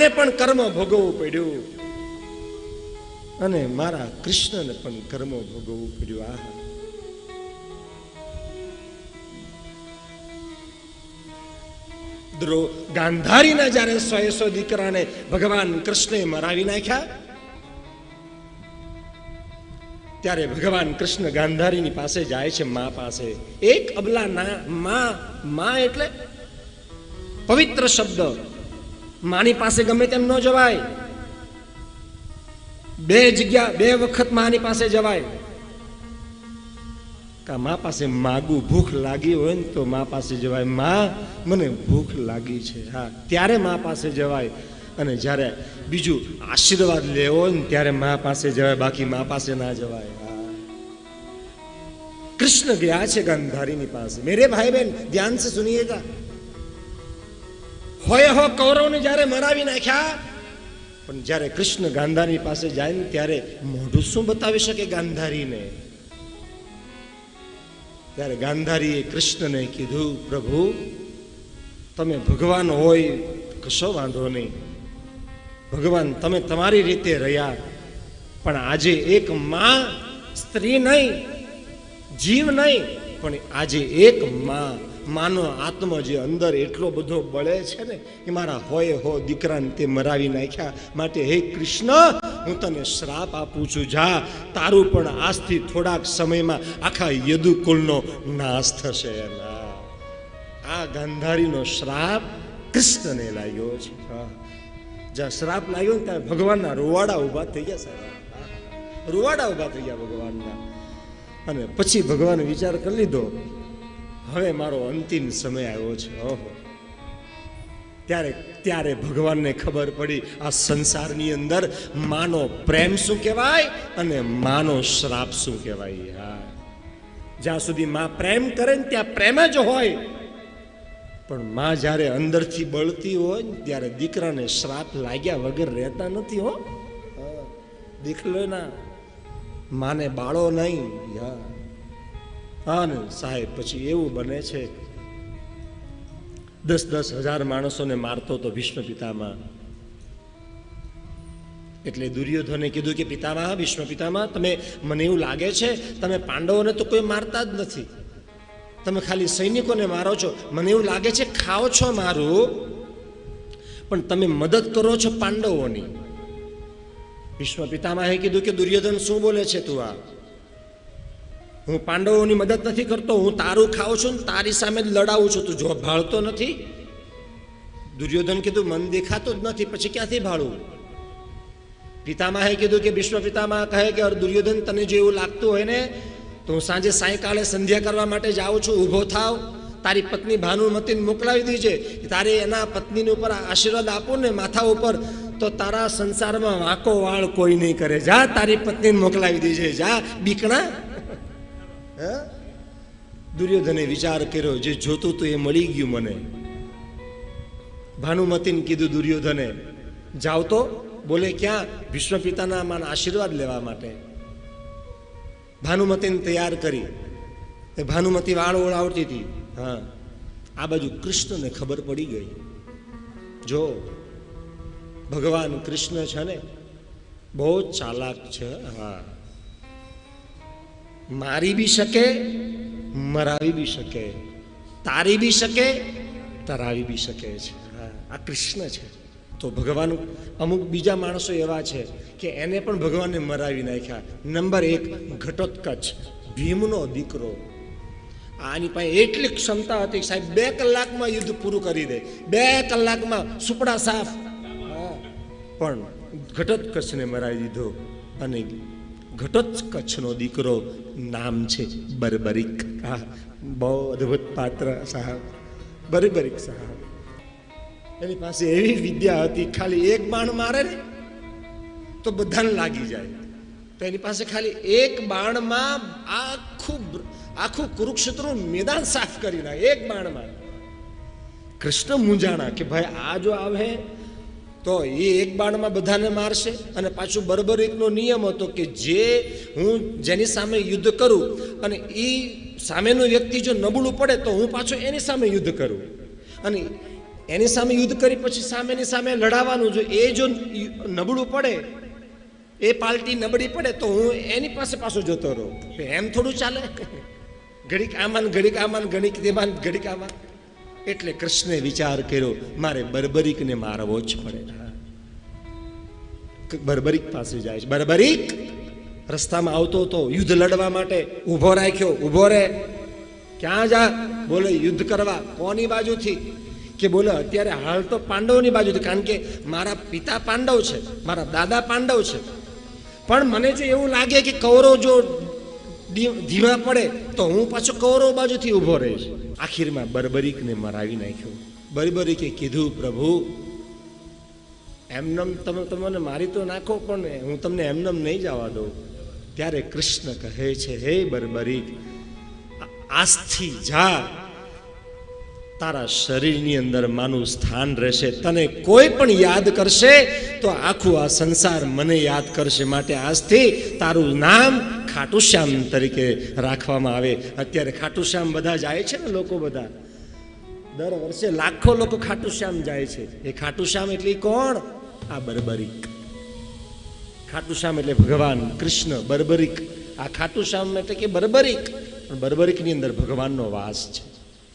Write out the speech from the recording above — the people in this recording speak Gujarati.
માને પણ કર્મ ભોગવવું પડ્યું અને મારા કૃષ્ણને પણ કર્મ ભોગવવું પડ્યું. આહા, ગાંધારીના જયારે 100 દીકરાને ભગવાન કૃષ્ણે મરાવી નાખ્યા, ત્યારે ભગવાન કૃષ્ણ ગાંધારીની પાસે જાય છે, મા પાસે. એક અબલા ના મા એટલે પવિત્ર શબ્દ. માની પાસે ગમે તેમ ન જવાય. 2 જગ્યા 2 વખત માની પાસે જવાય. મા પાસે માગું, ભૂખ લાગી હોય ને તો મા પાસે જવાય. મા, મને ભૂખ લાગી છે, હા, ત્યારે મા પાસે જવાય. અને જ્યારે બીજું આશીર્વાદ લેવો ને ત્યારે મા પાસે જવાય, બાકી મા પાસે ના જવાય. कृष्ण गया છે ગાંધારીની પાસે. मेरे भाई बहन ध्यान से सुनिएगा. હોય હો કૌરવને જ્યારે મરાવી નાખ્યા, પણ જ્યારે કૃષ્ણ ગાંધારી પાસે જાય ને ત્યારે મોઢું શું બતાવી શકે ગાંધારીને? ત્યારે ગાંધારીએ કૃષ્ણને કીધું, પ્રભુ તમે ભગવાન હોય કશો વાંધો નહીં, ભગવાન તમે તમારી રીતે રહ્યા, પણ આજે એક માં, સ્ત્રી નહીં, જીવ નહીં, પણ આજે એક માનો આત્મા જે અંદર એટલો બધો બળે છે ને કે મારા હોય હો દીકરાને તે મરાવી નાખ્યા. માટે હે કૃષ્ણ, હું તને શ્રાપ આપું છું, જા, તારું પણ આજથી થોડાક સમયમાં આખા યદુકુલનો નાશ થશે. આ ગાંધારીનો શ્રાપ કૃષ્ણને લાગ્યો છે. જ્યાં શ્રાપ લાગ્યો ને ત્યાં ભગવાનના રૂવાડા ઉભા થઈ ગયા. સાહેબ, રૂવાડા ઉભા થઈ ગયા ભગવાનના. અને પછી ભગવાન વિચાર કરી લીધો, હવે મારો અંતિમ સમય આવ્યો છે. ઓહો, ત્યારે ભગવાનને ખબર પડી આ સંસારની અંદર માનો પ્રેમ શું કહેવાય અને માનો શ્રાપ શું કહેવાય. હા, જ્યાં સુધી માં પ્રેમ કરે ને ત્યાં પ્રેમ જ હોય, પણ માં જ્યારે અંદરથી બળતી હોય ને ત્યારે દીકરાને શ્રાપ લાગ્યા વગર રહેતા નથી. હો, દીકરો ના માને બાળો નહીં. હા ને સાહેબ, પછી એવું બને છે 10,000 માણસોને મારતો તો ભીષ્મ પિતામહ. એટલે દુર્યોધને કીધું કે પિતામહ, ભીષ્મ પિતામહ, તમે, મને એવું લાગે છે તમે પાંડવોને તો કોઈ મારતા જ નથી, તમે ખાલી સૈનિકોને મારો છો. મને એવું લાગે છે ખાઓ છો મારું, પણ તમે મદદ કરો છો પાંડવોની. ભીષ્મ પિતામહે કીધું કે દુર્યોધન શું બોલે છે તું? આ હું પાંડવોની મદદ નથી કરતો, હું તારું ખાઉં છું ને તારી સામે જ લડાવું છું, તું જો ભાળતો નથી. દુર્યોધન કીધું મન દેખાતું જ નથી, પછી ક્યાંથી ભાળું? પિતામહે કીધું કે ભીષ્મ પિતામહ કહે કે દુર્યોધન, તને જો એવું લાગતું હોય ને તો હું સાંજે સાયકાળે સંધ્યા કરવા માટે જાઉં છું, ઊભો થાવ, તારી પત્ની ભાનુમતીને મોકલાવી દીજે, તારે એના પત્નીને ઉપર આશીર્વાદ આપો ને માથા ઉપર, તો તારા સંસારમાં વાંકો વાળ કોઈ નહીં કરે. જા, તારી પત્નીને મોકલાવી દીજે, જા બીકણા. દુર્યોધને વિચાર કર્યો, જે જોતું તો એ મળી ગયું મને. ભાનુમતીને કીધું દુર્યોધને, જાવ તો. બોલે ક્યાં? ભીષ્મ પિતાના માના આશીર્વાદ લેવા માટે. ભાનુમતીને તૈયાર કરી. ભાનુમતી વાળ ઓળાવતી હતી. હા, આ બાજુ કૃષ્ણને ખબર પડી ગઈ. જો ભગવાન કૃષ્ણ છે ને બહુ ચાલાક છે. હા, મારી બી શકે, મરાવી બી શકે, તારી બી શકે, તરાવી બી શકે છે. આ કૃષ્ણ છે. તો ભગવાન, અમુક બીજા માણસો એવા છે કે એને પણ ભગવાનને મરાવી નાખ્યા. નંબર 1 ઘટોત્કચ, ભીમનો દીકરો. આની પાસે એટલી ક્ષમતા હતી કે સાહેબ 2 કલાકમાં યુદ્ધ પૂરું કરી દે, 2 કલાકમાં સુપડા સાફ. પણ ઘટોત્કચને મરાવી દીધો. અને ઘટોત્કચનો દીકરો નામ છે બર્બરિક. હા, બહુ અદ્ભુત પાત્ર સાહેબ, બર્બરિક સાહેબ. એની પાસે એવી વિદ્યા હતી, ખાલી 1 બાણ મારે ને તો બધાને લાગી જાય. તો એની પાસે ખાલી 1 બાણમાં આખું કુરુક્ષેત્રનું મેદાન સાફ કરી નાખે, 1 બાણમાં. કૃષ્ણ મૂંઝાણા કે ભાઈ આ જો આવે તો એ 1 બાણમાં બધાને મારશે. અને પાછું બર્બરિકનો નિયમ હતો કે જેની સામે યુદ્ધ કરું અને એ સામેનો વ્યક્તિ જો નબળું પડે તો હું પાછો એની સામે યુદ્ધ કરું. અને એની સામે યુદ્ધ કરી પછી સામેની સામે લડાવવાનું. જો એ જો નબળું પડે, એ પાર્ટી નબળી પડે તો હું એની પાસે પાછો જતો રહું. એમ થોડું ચાલે? ઘડીક આમાં ઘડીક આમાં ઘડીક તેમાં ઘડીક આમાં. એટલે કૃષ્ણે વિચાર કર્યો મારે બર્બરીકને મારવો જ પડે. બર્બરીક પાસે જાય છે. બર્બરીક રસ્તામાં આવતો હતો, યુદ્ધ લડવા માટે ઊભો રાખ્યો. ઊભો રે, ક્યાં જા? બોલે યુદ્ધ કરવા. કોની બાજુથી? કે બોલે અત્યારે હાલ તો પાંડવોની બાજુથી, કારણ કે મારા પિતા પાંડવ છે, મારા દાદા પાંડવ છે, પણ મને જો એવું લાગે કે કૌરવ જો ધીમા પડે તો હું પાછો કૌરવ બાજુથી ઊભો રહીશ. આખીરમાં બર્બરીકને મરાવી નાખ્યો. બર્બરીકે કીધું પ્રભુ એમનેમ તમે તમને મારી તો નાખો પણ હું તમને એમનેમ નહીં જવા દઉં. ત્યારે કૃષ્ણ કહે છે, હે બર્બરીક, આજથી જા, તારા શરીરની અંદર માનું સ્થાન રહેશે. તને કોઈ પણ યાદ કરશે તો આખું આ સંસાર મને યાદ કરશે. માટે આજથી તારું નામ ખાટુશ્યામ તરીકે રાખવામાં આવે. અત્યારે ખાટુશ્યામ બધા જાય છે ને, લોકો બધા દર વર્ષે લાખો લોકો ખાટુશ્યામ જાય છે. એ ખાટુશ્યામ એટલે કોણ? આ બર્બરીક. ખાટુશ્યામ એટલે ભગવાન કૃષ્ણ. બર્બરીક, આ ખાટુશ્યામ એટલે કે બર્બરીક, પણ બર્બરીકની અંદર ભગવાનનો વાસ છે.